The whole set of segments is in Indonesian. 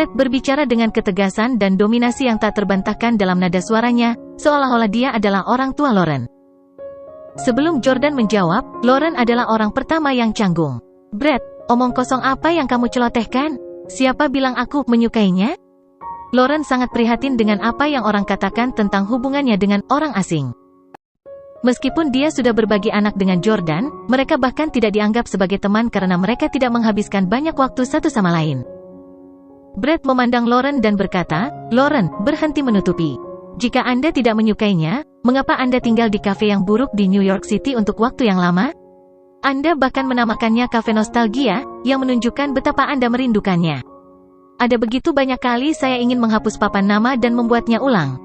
Brett berbicara dengan ketegasan dan dominasi yang tak terbantahkan dalam nada suaranya, seolah-olah dia adalah orang tua Lauren. Sebelum Jordan menjawab, Lauren adalah orang pertama yang canggung. "Brett, omong kosong apa yang kamu celotehkan? Siapa bilang aku menyukainya?" Lauren sangat prihatin dengan apa yang orang katakan tentang hubungannya dengan orang asing. Meskipun dia sudah berbagi anak dengan Jordan, mereka bahkan tidak dianggap sebagai teman karena mereka tidak menghabiskan banyak waktu satu sama lain. Brett memandang Lauren dan berkata, "Lauren, berhenti menutupi. Jika Anda tidak menyukainya, mengapa Anda tinggal di kafe yang buruk di New York City untuk waktu yang lama? Anda bahkan menamakannya kafe nostalgia, yang menunjukkan betapa Anda merindukannya. Ada begitu banyak kali saya ingin menghapus papan nama dan membuatnya ulang."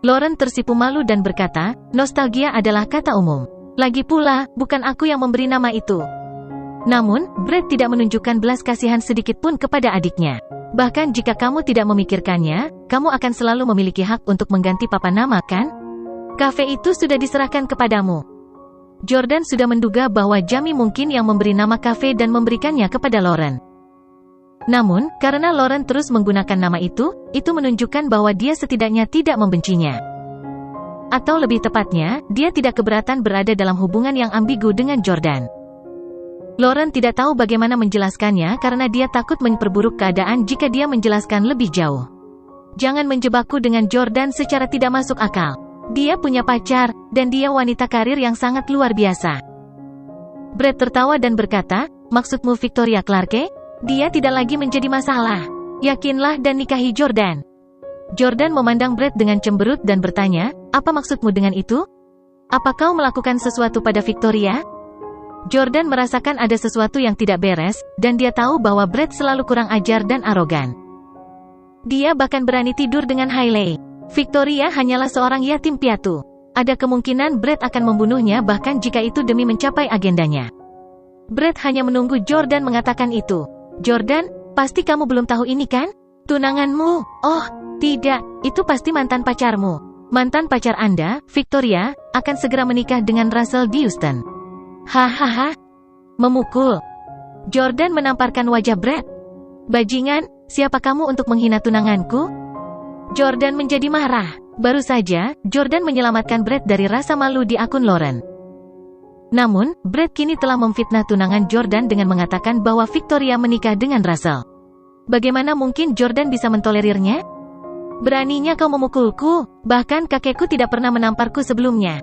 Lauren tersipu malu dan berkata, "Nostalgia adalah kata umum. Lagi pula, bukan aku yang memberi nama itu." Namun, Brett tidak menunjukkan belas kasihan sedikit pun kepada adiknya. "Bahkan jika kamu tidak memikirkannya, kamu akan selalu memiliki hak untuk mengganti papan nama, kan? Kafe itu sudah diserahkan kepadamu." Jordan sudah menduga bahwa Jamie mungkin yang memberi nama kafe dan memberikannya kepada Lauren. Namun, karena Lauren terus menggunakan nama itu menunjukkan bahwa dia setidaknya tidak membencinya. Atau lebih tepatnya, dia tidak keberatan berada dalam hubungan yang ambigu dengan Jordan. Lauren tidak tahu bagaimana menjelaskannya karena dia takut memperburuk keadaan jika dia menjelaskan lebih jauh. "Jangan menjebakku dengan Jordan secara tidak masuk akal. Dia punya pacar, dan dia wanita karir yang sangat luar biasa." Brett tertawa dan berkata, "Maksudmu Victoria Clarke? Dia tidak lagi menjadi masalah. Yakinlah dan nikahi Jordan." Jordan memandang Brett dengan cemberut dan bertanya, "Apa maksudmu dengan itu? Apa kau melakukan sesuatu pada Victoria?" Jordan merasakan ada sesuatu yang tidak beres, dan dia tahu bahwa Brett selalu kurang ajar dan arogan. Dia bahkan berani tidur dengan Hailey. Victoria hanyalah seorang yatim piatu. Ada kemungkinan Brett akan membunuhnya bahkan jika itu demi mencapai agendanya. Brett hanya menunggu Jordan mengatakan itu. "Jordan, pasti kamu belum tahu ini kan? Tunanganmu?" "Oh, tidak, itu pasti mantan pacarmu. Mantan pacar Anda, Victoria, akan segera menikah dengan Russell di Houston." "Hahaha." Memukul. Jordan menamparkan wajah Brett. "Bajingan, siapa kamu untuk menghina tunanganku?" Jordan menjadi marah. Baru saja, Jordan menyelamatkan Brett dari rasa malu di akun Lauren. Namun, Brett kini telah memfitnah tunangan Jordan dengan mengatakan bahwa Victoria menikah dengan Russell. Bagaimana mungkin Jordan bisa mentolerirnya? "Beraninya kau memukulku, bahkan kakekku tidak pernah menamparku sebelumnya."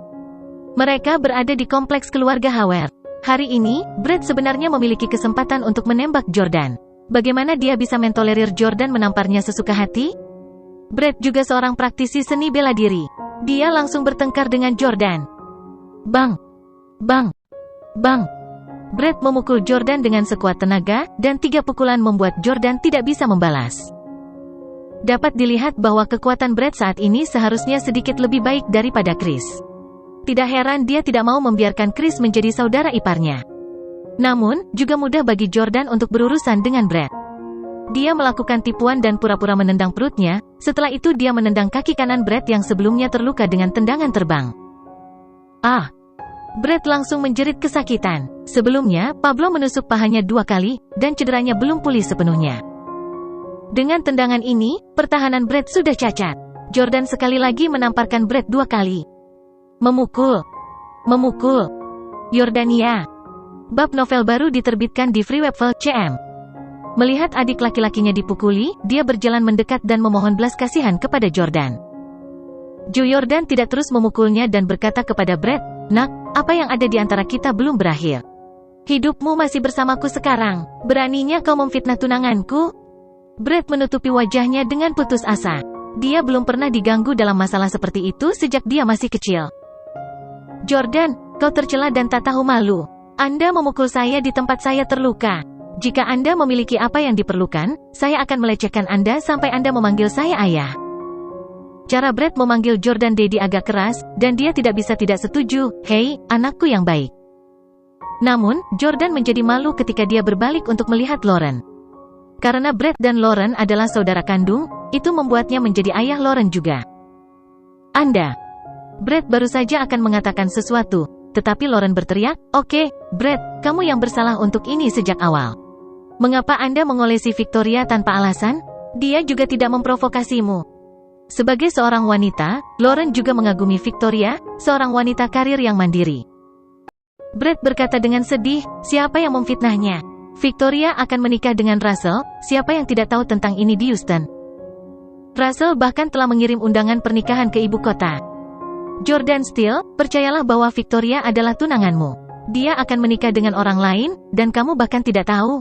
Mereka berada di kompleks keluarga Howard. Hari ini, Brett sebenarnya memiliki kesempatan untuk menembak Jordan. Bagaimana dia bisa mentolerir Jordan menamparnya sesuka hati? Brett juga seorang praktisi seni bela diri. Dia langsung bertengkar dengan Jordan. Bang! Bang! Bang! Brett memukul Jordan dengan sekuat tenaga, dan 3 pukulan membuat Jordan tidak bisa membalas. Dapat dilihat bahwa kekuatan Brett saat ini seharusnya sedikit lebih baik daripada Chris. Tidak heran dia tidak mau membiarkan Chris menjadi saudara iparnya. Namun, juga mudah bagi Jordan untuk berurusan dengan Brett. Dia melakukan tipuan dan pura-pura menendang perutnya, setelah itu dia menendang kaki kanan Brett yang sebelumnya terluka dengan tendangan terbang. "Ah!" Brett langsung menjerit kesakitan. Sebelumnya, Pablo menusuk pahanya 2 kali, dan cederanya belum pulih sepenuhnya. Dengan tendangan ini, pertahanan Brett sudah cacat. Jordan sekali lagi menamparkan Brett 2 kali. Memukul. Memukul. Yordania. Bab novel baru diterbitkan di freewebvel.cm. Melihat adik laki-lakinya dipukuli, dia berjalan mendekat dan memohon belas kasihan kepada Jordan. Joe Jordan tidak terus memukulnya dan berkata kepada Brett, "Nak, apa yang ada di antara kita belum berakhir. Hidupmu masih bersamaku sekarang. Beraninya kau memfitnah tunanganku?" Brett menutupi wajahnya dengan putus asa. Dia belum pernah diganggu dalam masalah seperti itu sejak dia masih kecil. "Jordan, kau tercela dan tak tahu malu. Anda memukul saya di tempat saya terluka. Jika Anda memiliki apa yang diperlukan, saya akan melecehkan Anda sampai Anda memanggil saya ayah." Cara Brett memanggil Jordan Daddy agak keras, dan dia tidak bisa tidak setuju. "Hei, anakku yang baik." Namun, Jordan menjadi malu ketika dia berbalik untuk melihat Lauren. Karena Brett dan Lauren adalah saudara kandung, itu membuatnya menjadi ayah Lauren juga. "Anda." Brett baru saja akan mengatakan sesuatu, tetapi Lauren berteriak, "Oke, Brett, kamu yang bersalah untuk ini sejak awal. Mengapa Anda mengolesi Victoria tanpa alasan? Dia juga tidak memprovokasimu. Sebagai seorang wanita, Lauren juga mengagumi Victoria, seorang wanita karir yang mandiri. Brett berkata dengan sedih, siapa yang memfitnahnya? Victoria akan menikah dengan Russell, siapa yang tidak tahu tentang ini di Houston? Russell bahkan telah mengirim undangan pernikahan ke ibu kota. Jordan Steele, percayalah bahwa Victoria adalah tunanganmu. Dia akan menikah dengan orang lain, dan kamu bahkan tidak tahu.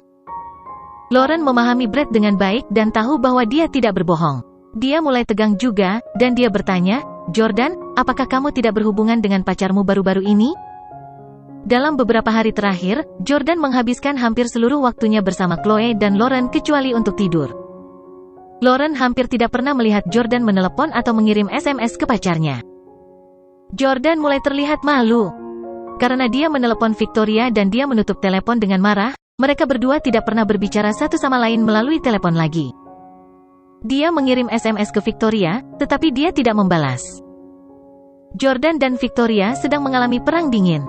Lauren memahami Brett dengan baik dan tahu bahwa dia tidak berbohong. Dia mulai tegang juga, dan dia bertanya, Jordan, apakah kamu tidak berhubungan dengan pacarmu baru-baru ini? Dalam beberapa hari terakhir, Jordan menghabiskan hampir seluruh waktunya bersama Chloe dan Lauren kecuali untuk tidur. Lauren hampir tidak pernah melihat Jordan menelepon atau mengirim SMS ke pacarnya. Jordan mulai terlihat malu. Karena dia menelepon Victoria dan dia menutup telepon dengan marah, mereka berdua tidak pernah berbicara satu sama lain melalui telepon lagi. Dia mengirim SMS ke Victoria, tetapi dia tidak membalas. Jordan dan Victoria sedang mengalami perang dingin.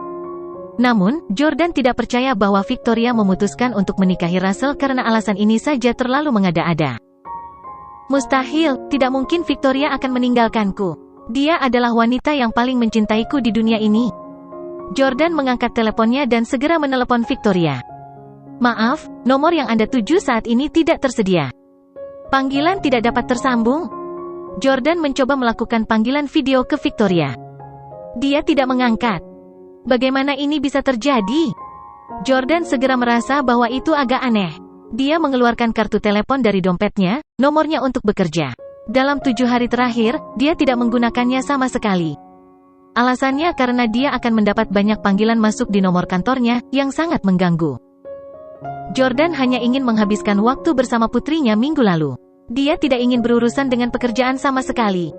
Namun, Jordan tidak percaya bahwa Victoria memutuskan untuk menikahi Russell karena alasan ini saja terlalu mengada-ada. Mustahil, tidak mungkin Victoria akan meninggalkanku. Dia adalah wanita yang paling mencintaiku di dunia ini. Jordan mengangkat teleponnya dan segera menelepon Victoria. Maaf, nomor yang Anda tuju saat ini tidak tersedia. Panggilan tidak dapat tersambung. Jordan mencoba melakukan panggilan video ke Victoria. Dia tidak mengangkat. Bagaimana ini bisa terjadi? Jordan segera merasa bahwa itu agak aneh. Dia mengeluarkan kartu telepon dari dompetnya, nomornya untuk bekerja. Dalam 7 hari terakhir, dia tidak menggunakannya sama sekali. Alasannya karena dia akan mendapat banyak panggilan masuk di nomor kantornya, yang sangat mengganggu. Jordan hanya ingin menghabiskan waktu bersama putrinya minggu lalu. Dia tidak ingin berurusan dengan pekerjaan sama sekali.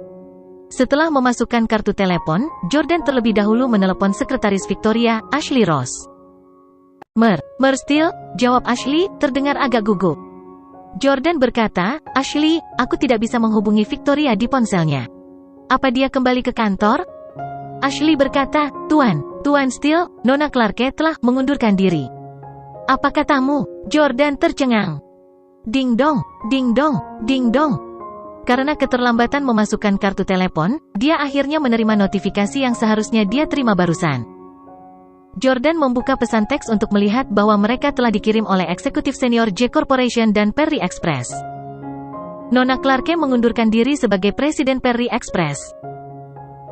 Setelah memasukkan kartu telepon, Jordan terlebih dahulu menelepon sekretaris Victoria, Ashley Ross. Mer Steele, jawab Ashley, terdengar agak gugup. Jordan berkata, Ashley, aku tidak bisa menghubungi Victoria di ponselnya. Apa dia kembali ke kantor? Ashley berkata, Tuan Steele, Nona Clarke telah mengundurkan diri. Apa katamu? Jordan tercengang. Ding dong, ding dong, ding dong. Karena keterlambatan memasukkan kartu telepon, dia akhirnya menerima notifikasi yang seharusnya dia terima barusan. Jordan membuka pesan teks untuk melihat bahwa mereka telah dikirim oleh eksekutif senior J Corporation dan Perry Express. Nona Clarke mengundurkan diri sebagai presiden Perry Express.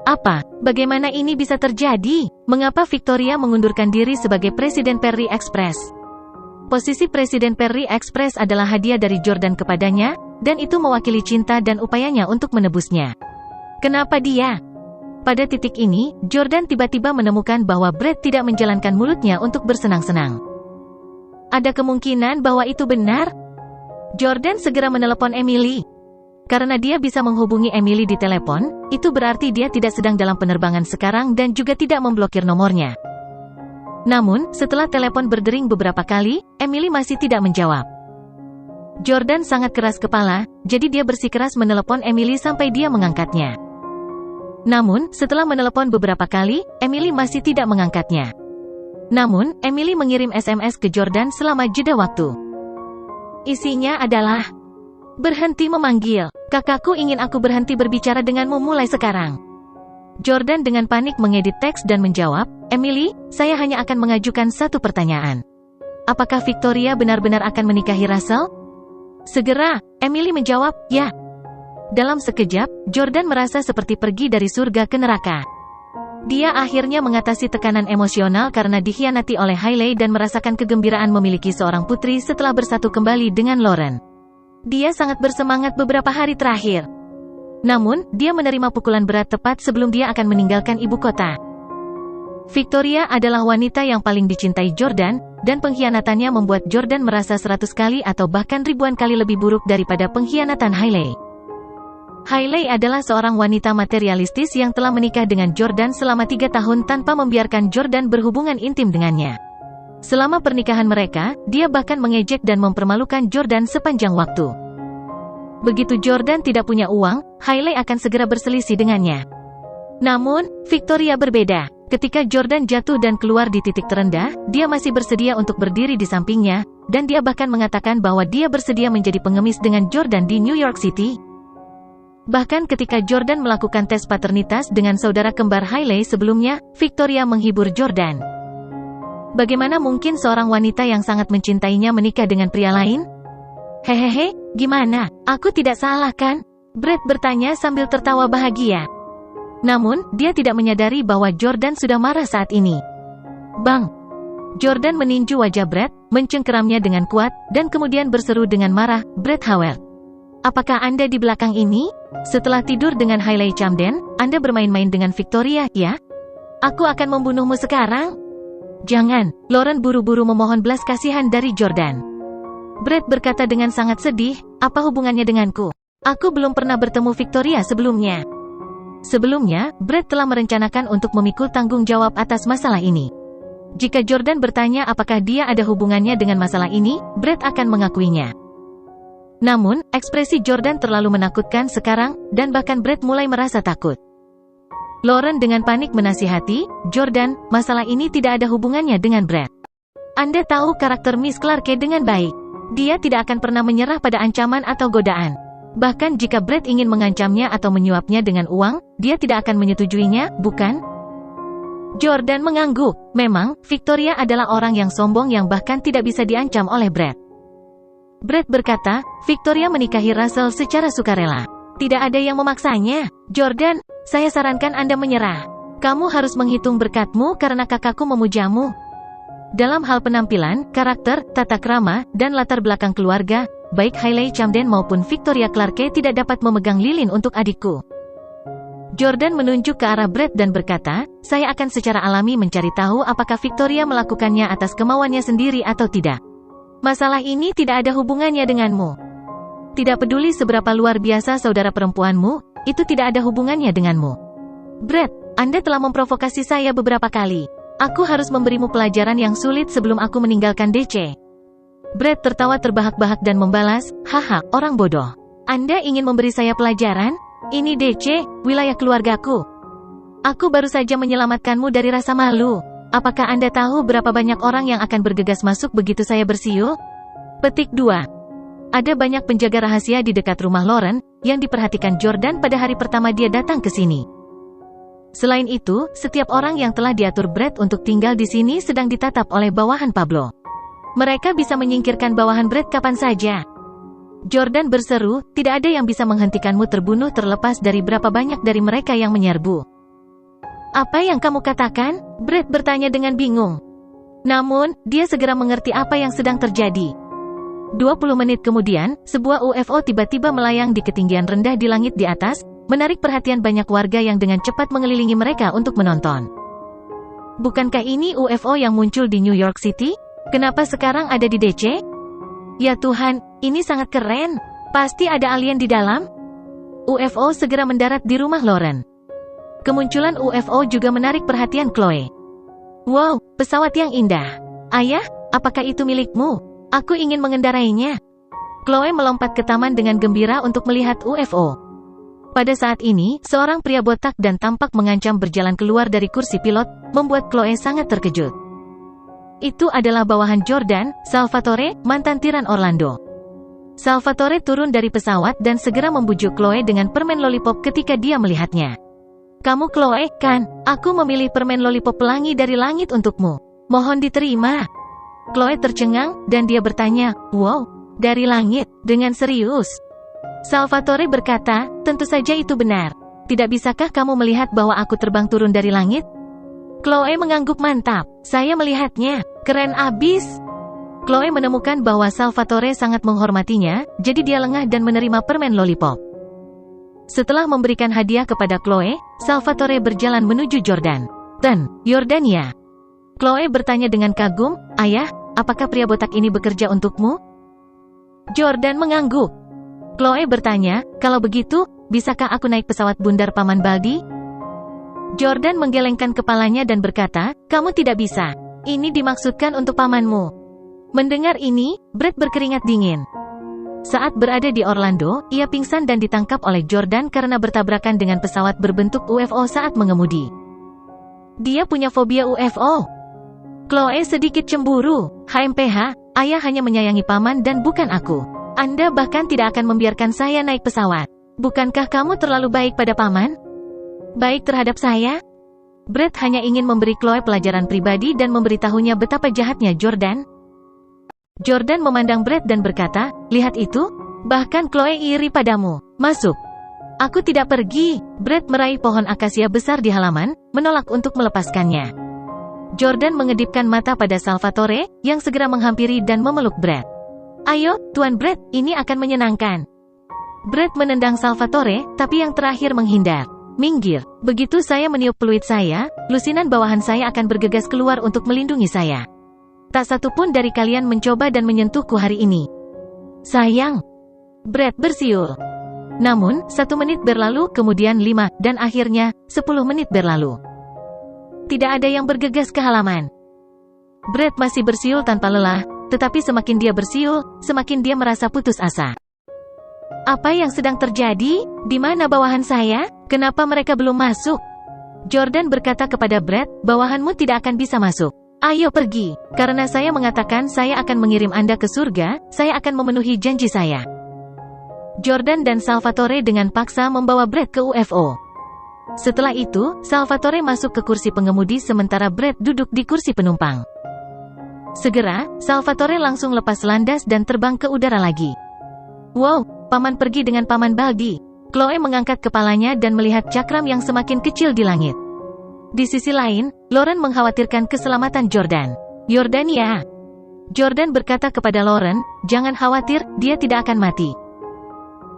Apa? Bagaimana ini bisa terjadi? Mengapa Victoria mengundurkan diri sebagai presiden Perry Express? Posisi presiden Perry Express adalah hadiah dari Jordan kepadanya, dan itu mewakili cinta dan upayanya untuk menebusnya. Kenapa dia? Pada titik ini, Jordan tiba-tiba menemukan bahwa Brett tidak menjalankan mulutnya untuk bersenang-senang. Ada kemungkinan bahwa itu benar? Jordan segera menelepon Emily. Karena dia bisa menghubungi Emily di telepon, itu berarti dia tidak sedang dalam penerbangan sekarang dan juga tidak memblokir nomornya. Namun, setelah telepon berdering beberapa kali, Emily masih tidak menjawab. Jordan sangat keras kepala, jadi dia bersikeras menelepon Emily sampai dia mengangkatnya. Namun, setelah menelepon beberapa kali, Emily masih tidak mengangkatnya. Namun, Emily mengirim SMS ke Jordan selama jeda waktu. Isinya adalah, berhenti memanggil, kakakku ingin aku berhenti berbicara denganmu mulai sekarang. Jordan dengan panik mengedit teks dan menjawab, Emily, saya hanya akan mengajukan satu pertanyaan. Apakah Victoria benar-benar akan menikahi Russell? Segera, Emily menjawab, ya. Dalam sekejap, Jordan merasa seperti pergi dari surga ke neraka. Dia akhirnya mengatasi tekanan emosional karena dikhianati oleh Hailey dan merasakan kegembiraan memiliki seorang putri setelah bersatu kembali dengan Lauren. Dia sangat bersemangat beberapa hari terakhir. Namun, dia menerima pukulan berat tepat sebelum dia akan meninggalkan ibu kota. Victoria adalah wanita yang paling dicintai Jordan, dan pengkhianatannya membuat Jordan merasa 100 kali atau bahkan ribuan kali lebih buruk daripada pengkhianatan Hailey. Hailey adalah seorang wanita materialistis yang telah menikah dengan Jordan selama 3 tahun tanpa membiarkan Jordan berhubungan intim dengannya. Selama pernikahan mereka, dia bahkan mengejek dan mempermalukan Jordan sepanjang waktu. Begitu Jordan tidak punya uang, Hailey akan segera berselisih dengannya. Namun, Victoria berbeda. Ketika Jordan jatuh dan keluar di titik terendah, dia masih bersedia untuk berdiri di sampingnya, dan dia bahkan mengatakan bahwa dia bersedia menjadi pengemis dengan Jordan di New York City. Bahkan ketika Jordan melakukan tes paternitas dengan saudara kembar Hailey sebelumnya, Victoria menghibur Jordan. Bagaimana mungkin seorang wanita yang sangat mencintainya menikah dengan pria lain? Hehehe, gimana? Aku tidak salah kan? Brett bertanya sambil tertawa bahagia. Namun, dia tidak menyadari bahwa Jordan sudah marah saat ini. Bang! Jordan meninju wajah Brett, mencengkeramnya dengan kuat, dan kemudian berseru dengan marah, Brett Howard. Apakah Anda di belakang ini? Setelah tidur dengan Hailey Camden, Anda bermain-main dengan Victoria, ya? Aku akan membunuhmu sekarang. Jangan, Lauren buru-buru memohon belas kasihan dari Jordan. Brett berkata dengan sangat sedih, apa hubungannya denganku? Aku belum pernah bertemu Victoria sebelumnya. Sebelumnya, Brett telah merencanakan untuk memikul tanggung jawab atas masalah ini. Jika Jordan bertanya apakah dia ada hubungannya dengan masalah ini, Brett akan mengakuinya. Namun, ekspresi Jordan terlalu menakutkan sekarang, dan bahkan Brett mulai merasa takut. Lauren dengan panik menasihati, Jordan, masalah ini tidak ada hubungannya dengan Brett. Anda tahu karakter Miss Clarke dengan baik. Dia tidak akan pernah menyerah pada ancaman atau godaan. Bahkan jika Brett ingin mengancamnya atau menyuapnya dengan uang, dia tidak akan menyetujuinya, bukan? Jordan mengangguk. Memang, Victoria adalah orang yang sombong yang bahkan tidak bisa diancam oleh Brett. Brett berkata, Victoria menikahi Russell secara sukarela. Tidak ada yang memaksanya. Jordan, saya sarankan Anda menyerah. Kamu harus menghitung berkatmu karena kakakku memujamu. Dalam hal penampilan, karakter, tata krama, dan latar belakang keluarga, baik Hailey Camden maupun Victoria Clarke tidak dapat memegang lilin untuk adikku. Jordan menunjuk ke arah Brett dan berkata, saya akan secara alami mencari tahu apakah Victoria melakukannya atas kemauannya sendiri atau tidak. Masalah ini tidak ada hubungannya denganmu. Tidak peduli seberapa luar biasa saudara perempuanmu, itu tidak ada hubungannya denganmu. Brett, Anda telah memprovokasi saya beberapa kali. Aku harus memberimu pelajaran yang sulit sebelum aku meninggalkan DC. Brett tertawa terbahak-bahak dan membalas, haha, orang bodoh. Anda ingin memberi saya pelajaran? Ini DC, wilayah keluargaku. Aku baru saja menyelamatkanmu dari rasa malu. Apakah Anda tahu berapa banyak orang yang akan bergegas masuk begitu saya bersiul? Petik 2. Ada banyak penjaga rahasia di dekat rumah Lauren, yang diperhatikan Jordan pada hari pertama dia datang ke sini. Selain itu, setiap orang yang telah diatur Brett untuk tinggal di sini sedang ditatap oleh bawahan Pablo. Mereka bisa menyingkirkan bawahan Brett kapan saja. Jordan berseru, tidak ada yang bisa menghentikanmu terbunuh terlepas dari berapa banyak dari mereka yang menyerbu. Apa yang kamu katakan? Brett bertanya dengan bingung. Namun, dia segera mengerti apa yang sedang terjadi. 20 menit kemudian, sebuah UFO tiba-tiba melayang di ketinggian rendah di langit di atas, menarik perhatian banyak warga yang dengan cepat mengelilingi mereka untuk menonton. Bukankah ini UFO yang muncul di New York City? Kenapa sekarang ada di DC? Ya Tuhan, ini sangat keren. Pasti ada alien di dalam. UFO segera mendarat di rumah Lauren. Kemunculan UFO juga menarik perhatian Chloe. Wow, pesawat yang indah. Ayah, apakah itu milikmu? Aku ingin mengendarainya. Chloe melompat ke taman dengan gembira untuk melihat UFO. Pada saat ini, seorang pria botak dan tampak mengancam berjalan keluar dari kursi pilot, membuat Chloe sangat terkejut. Itu adalah bawahan Jordan, Salvatore, mantan tiran Orlando. Salvatore turun dari pesawat dan segera membujuk Chloe dengan permen lollipop ketika dia melihatnya. Kamu Chloe, kan? Aku memilih permen lollipop pelangi dari langit untukmu. Mohon diterima. Chloe tercengang, dan dia bertanya, wow, dari langit, dengan serius. Salvatore berkata, tentu saja itu benar. Tidak bisakah kamu melihat bahwa aku terbang turun dari langit? Chloe mengangguk mantap. Saya melihatnya. Keren abis. Chloe menemukan bahwa Salvatore sangat menghormatinya, jadi dia lengah dan menerima permen lollipop. Setelah memberikan hadiah kepada Chloe, Salvatore berjalan menuju Jordan. Yordania. Chloe bertanya dengan kagum, ayah, apakah pria botak ini bekerja untukmu? Jordan mengangguk. Chloe bertanya, kalau begitu, bisakah aku naik pesawat bundar Paman Baldi? Jordan menggelengkan kepalanya dan berkata, kamu tidak bisa. Ini dimaksudkan untuk pamanmu. Mendengar ini, Brett berkeringat dingin. Saat berada di Orlando, ia pingsan dan ditangkap oleh Jordan karena bertabrakan dengan pesawat berbentuk UFO saat mengemudi. Dia punya fobia UFO. Chloe sedikit cemburu. HMPH, ayah hanya menyayangi paman dan bukan aku. Anda bahkan tidak akan membiarkan saya naik pesawat. Bukankah kamu terlalu baik pada paman? Baik terhadap saya? Brett hanya ingin memberi Chloe pelajaran pribadi dan memberitahunya betapa jahatnya Jordan. Jordan memandang Brett dan berkata, lihat itu? Bahkan Chloe iri padamu. Masuk. Aku tidak pergi. Brett meraih pohon akasia besar di halaman, menolak untuk melepaskannya. Jordan mengedipkan mata pada Salvatore, yang segera menghampiri dan memeluk Brett. Ayo, Tuan Brett, ini akan menyenangkan. Brett menendang Salvatore, tapi yang terakhir menghindar. Minggir. Begitu saya meniup peluit saya, lusinan bawahan saya akan bergegas keluar untuk melindungi saya. Tak satu pun dari kalian mencoba dan menyentuhku hari ini. Sayang. Brett bersiul. Namun, 1 menit berlalu, kemudian 5, dan akhirnya, 10 menit berlalu. Tidak ada yang bergegas ke halaman. Brett masih bersiul tanpa lelah, tetapi semakin dia bersiul, semakin dia merasa putus asa. Apa yang sedang terjadi? Di mana bawahan saya? Kenapa mereka belum masuk? Jordan berkata kepada Brett, bawahanmu tidak akan bisa masuk. Ayo pergi. Karena saya mengatakan saya akan mengirim Anda ke surga, saya akan memenuhi janji saya. Jordan dan Salvatore dengan paksa membawa Brett ke UFO. Setelah itu, Salvatore masuk ke kursi pengemudi sementara Brett duduk di kursi penumpang. Segera, Salvatore langsung lepas landas dan terbang ke udara lagi. Wow, paman pergi dengan paman Baldi. Chloe mengangkat kepalanya dan melihat cakram yang semakin kecil di langit. Di sisi lain, Lauren mengkhawatirkan keselamatan Jordan. Yordania. Jordan berkata kepada Lauren, jangan khawatir, dia tidak akan mati.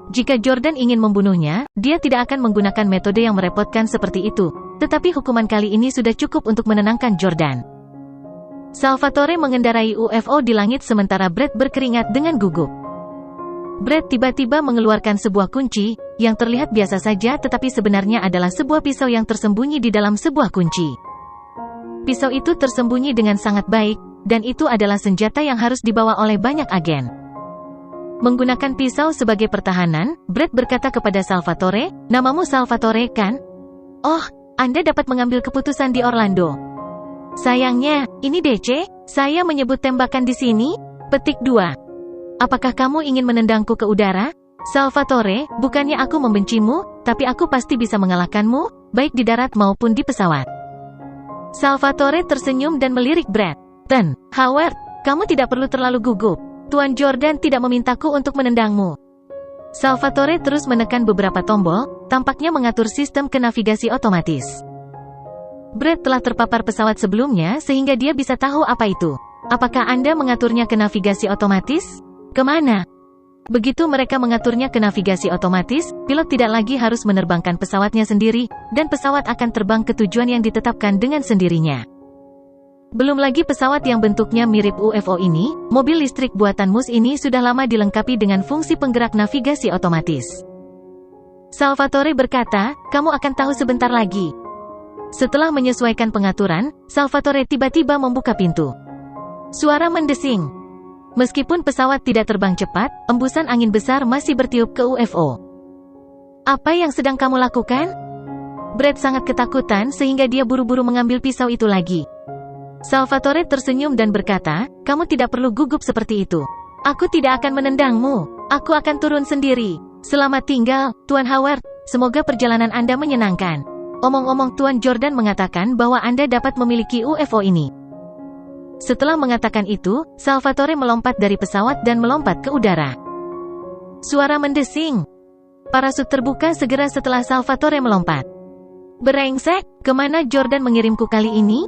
Jika Jordan ingin membunuhnya, dia tidak akan menggunakan metode yang merepotkan seperti itu. Tetapi hukuman kali ini sudah cukup untuk menenangkan Jordan. Salvatore mengendarai UFO di langit sementara Brett berkeringat dengan gugup. Brett tiba-tiba mengeluarkan sebuah kunci, yang terlihat biasa saja tetapi sebenarnya adalah sebuah pisau yang tersembunyi di dalam sebuah kunci. Pisau itu tersembunyi dengan sangat baik, dan itu adalah senjata yang harus dibawa oleh banyak agen. Menggunakan pisau sebagai pertahanan, Brett berkata kepada Salvatore, namamu Salvatore kan? Oh, Anda dapat mengambil keputusan di Orlando. Sayangnya, ini DC, saya menyebut tembakan di sini. Petik 2. Apakah kamu ingin menendangku ke udara? Salvatore, bukannya aku membencimu, tapi aku pasti bisa mengalahkanmu, baik di darat maupun di pesawat. Salvatore tersenyum dan melirik Brett. Howard, kamu tidak perlu terlalu gugup. Tuan Jordan tidak memintaku untuk menendangmu. Salvatore terus menekan beberapa tombol, tampaknya mengatur sistem navigasi otomatis. Brett telah terpapar pesawat sebelumnya sehingga dia bisa tahu apa itu. Apakah Anda mengaturnya ke navigasi otomatis? Kemana? Begitu mereka mengaturnya ke navigasi otomatis, pilot tidak lagi harus menerbangkan pesawatnya sendiri, dan pesawat akan terbang ke tujuan yang ditetapkan dengan sendirinya. Belum lagi pesawat yang bentuknya mirip UFO ini, mobil listrik buatan Mus ini sudah lama dilengkapi dengan fungsi penggerak navigasi otomatis. Salvatore berkata, kamu akan tahu sebentar lagi. Setelah menyesuaikan pengaturan, Salvatore tiba-tiba membuka pintu. Suara mendesing. Meskipun pesawat tidak terbang cepat, embusan angin besar masih bertiup ke UFO. Apa yang sedang kamu lakukan? Brett sangat ketakutan sehingga dia buru-buru mengambil pisau itu lagi. Salvatore tersenyum dan berkata, kamu tidak perlu gugup seperti itu. Aku tidak akan menendangmu. Aku akan turun sendiri. Selamat tinggal, Tuan Howard. Semoga perjalanan Anda menyenangkan. Omong-omong Tuan Jordan mengatakan bahwa Anda dapat memiliki UFO ini. Setelah mengatakan itu, Salvatore melompat dari pesawat dan melompat ke udara. Suara mendesing. Parasut terbuka segera setelah Salvatore melompat. Brengsek, kemana Jordan mengirimku kali ini?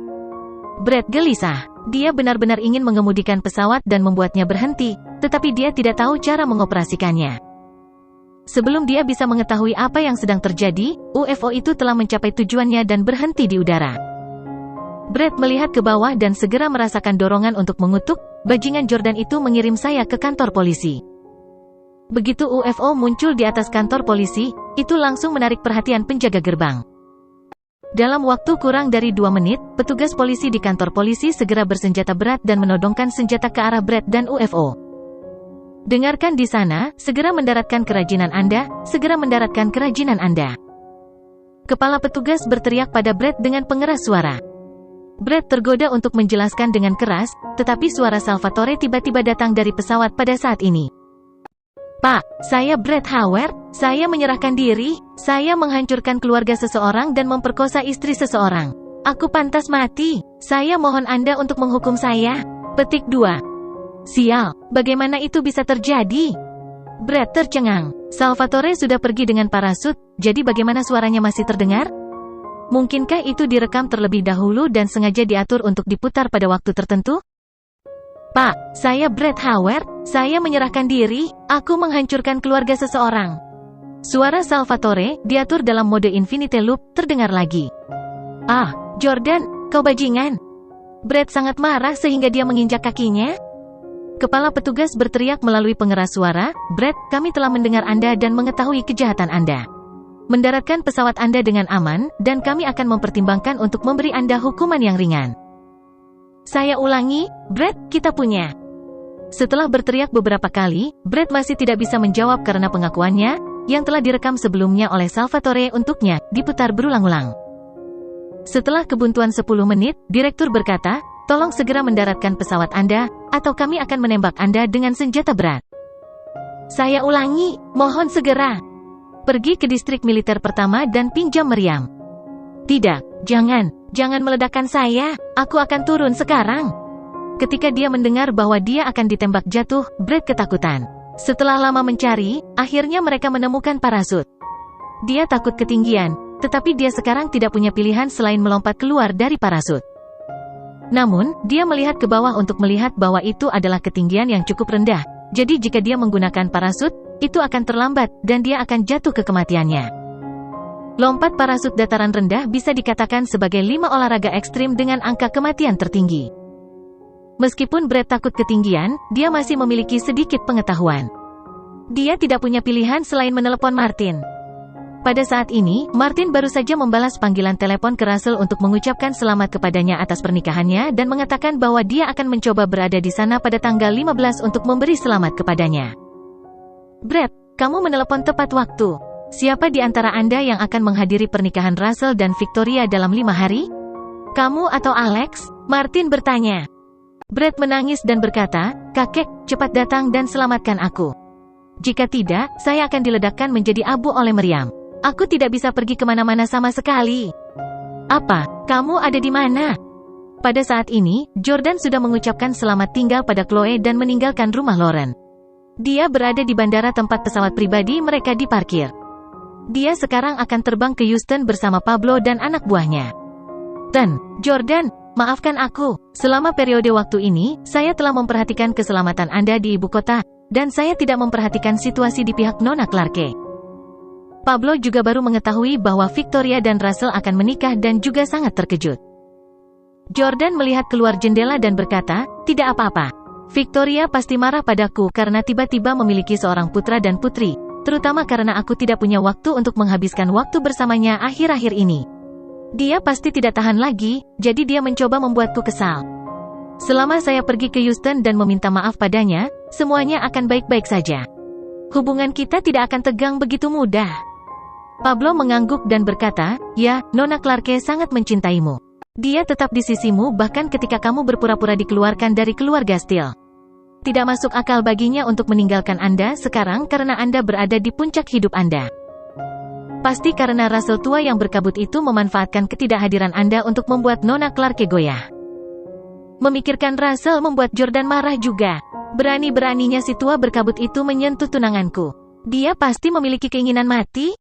Brett gelisah. Dia benar-benar ingin mengemudikan pesawat dan membuatnya berhenti, tetapi dia tidak tahu cara mengoperasikannya. Sebelum dia bisa mengetahui apa yang sedang terjadi, UFO itu telah mencapai tujuannya dan berhenti di udara. Brett melihat ke bawah dan segera merasakan dorongan untuk mengutuk, bajingan Jordan itu mengirim saya ke kantor polisi. Begitu UFO muncul di atas kantor polisi, itu langsung menarik perhatian penjaga gerbang. Dalam waktu kurang dari 2 menit, petugas polisi di kantor polisi segera bersenjata berat dan menodongkan senjata ke arah Brett dan UFO. Dengarkan di sana, segera mendaratkan kerajinan Anda, segera mendaratkan kerajinan Anda. Kepala petugas berteriak pada Brett dengan pengeras suara. Brett tergoda untuk menjelaskan dengan keras, tetapi suara Salvatore tiba-tiba datang dari pesawat pada saat ini. Pak, saya Brett Howard, saya menyerahkan diri, saya menghancurkan keluarga seseorang dan memperkosa istri seseorang. Aku pantas mati, saya mohon Anda untuk menghukum saya. Petik 2. Sial, bagaimana itu bisa terjadi? Brett tercengang. Salvatore sudah pergi dengan parasut, jadi bagaimana suaranya masih terdengar? Mungkinkah itu direkam terlebih dahulu dan sengaja diatur untuk diputar pada waktu tertentu? Pak, saya Brett Howard, saya menyerahkan diri, aku menghancurkan keluarga seseorang. Suara Salvatore, diatur dalam mode Infinite Loop, terdengar lagi. Ah, Jordan, kau bajingan. Brett sangat marah sehingga dia menginjak kakinya. Kepala petugas berteriak melalui pengeras suara, Brett, kami telah mendengar Anda dan mengetahui kejahatan Anda. Mendaratkan pesawat Anda dengan aman, dan kami akan mempertimbangkan untuk memberi Anda hukuman yang ringan. Saya ulangi, Brett, kita punya. Setelah berteriak beberapa kali, Brett masih tidak bisa menjawab karena pengakuannya, yang telah direkam sebelumnya oleh Salvatore untuknya, diputar berulang-ulang. Setelah kebuntuan 10 menit, direktur berkata, tolong segera mendaratkan pesawat Anda, atau kami akan menembak Anda dengan senjata berat. Saya ulangi, mohon segera. Pergi ke distrik militer pertama dan pinjam meriam. Tidak, jangan meledakkan saya, aku akan turun sekarang. Ketika dia mendengar bahwa dia akan ditembak jatuh, Brett ketakutan. Setelah lama mencari, akhirnya mereka menemukan parasut. Dia takut ketinggian, tetapi dia sekarang tidak punya pilihan selain melompat keluar dari parasut. Namun, dia melihat ke bawah untuk melihat bahwa itu adalah ketinggian yang cukup rendah. Jadi jika dia menggunakan parasut, itu akan terlambat, dan dia akan jatuh ke kematiannya. Lompat parasut dataran rendah bisa dikatakan sebagai 5 olahraga ekstrim dengan angka kematian tertinggi. Meskipun Brett takut ketinggian, dia masih memiliki sedikit pengetahuan. Dia tidak punya pilihan selain menelepon Martin. Pada saat ini, Martin baru saja membalas panggilan telepon ke Russell untuk mengucapkan selamat kepadanya atas pernikahannya dan mengatakan bahwa dia akan mencoba berada di sana pada tanggal 15 untuk memberi selamat kepadanya. Brett, kamu menelepon tepat waktu. Siapa di antara Anda yang akan menghadiri pernikahan Russell dan Victoria dalam 5 hari? Kamu atau Alex? Martin bertanya. Brett menangis dan berkata, kakek, cepat datang dan selamatkan aku. Jika tidak, saya akan diledakkan menjadi abu oleh meriam. Aku tidak bisa pergi kemana-mana sama sekali. Apa? Kamu ada di mana? Pada saat ini, Jordan sudah mengucapkan selamat tinggal pada Chloe dan meninggalkan rumah Lauren. Dia berada di bandara tempat pesawat pribadi mereka diparkir. Dia sekarang akan terbang ke Houston bersama Pablo dan anak buahnya. Jordan, maafkan aku. Selama periode waktu ini, saya telah memperhatikan keselamatan Anda di ibu kota, dan saya tidak memperhatikan situasi di pihak Nona Clarke. Pablo juga baru mengetahui bahwa Victoria dan Russell akan menikah dan juga sangat terkejut. Jordan melihat keluar jendela dan berkata, tidak apa-apa. Victoria pasti marah padaku karena tiba-tiba memiliki seorang putra dan putri, terutama karena aku tidak punya waktu untuk menghabiskan waktu bersamanya akhir-akhir ini. Dia pasti tidak tahan lagi, jadi dia mencoba membuatku kesal. Selama saya pergi ke Houston dan meminta maaf padanya, semuanya akan baik-baik saja. Hubungan kita tidak akan tegang begitu mudah. Pablo mengangguk dan berkata, ya, Nona Clarke sangat mencintaimu. Dia tetap di sisimu bahkan ketika kamu berpura-pura dikeluarkan dari keluarga Steele. Tidak masuk akal baginya untuk meninggalkan Anda sekarang karena Anda berada di puncak hidup Anda. Pasti karena Russell tua yang berkabut itu memanfaatkan ketidakhadiran Anda untuk membuat Nona Clarke goyah. Memikirkan Russell membuat Jordan marah juga. Berani-beraninya si tua berkabut itu menyentuh tunanganku. Dia pasti memiliki keinginan mati.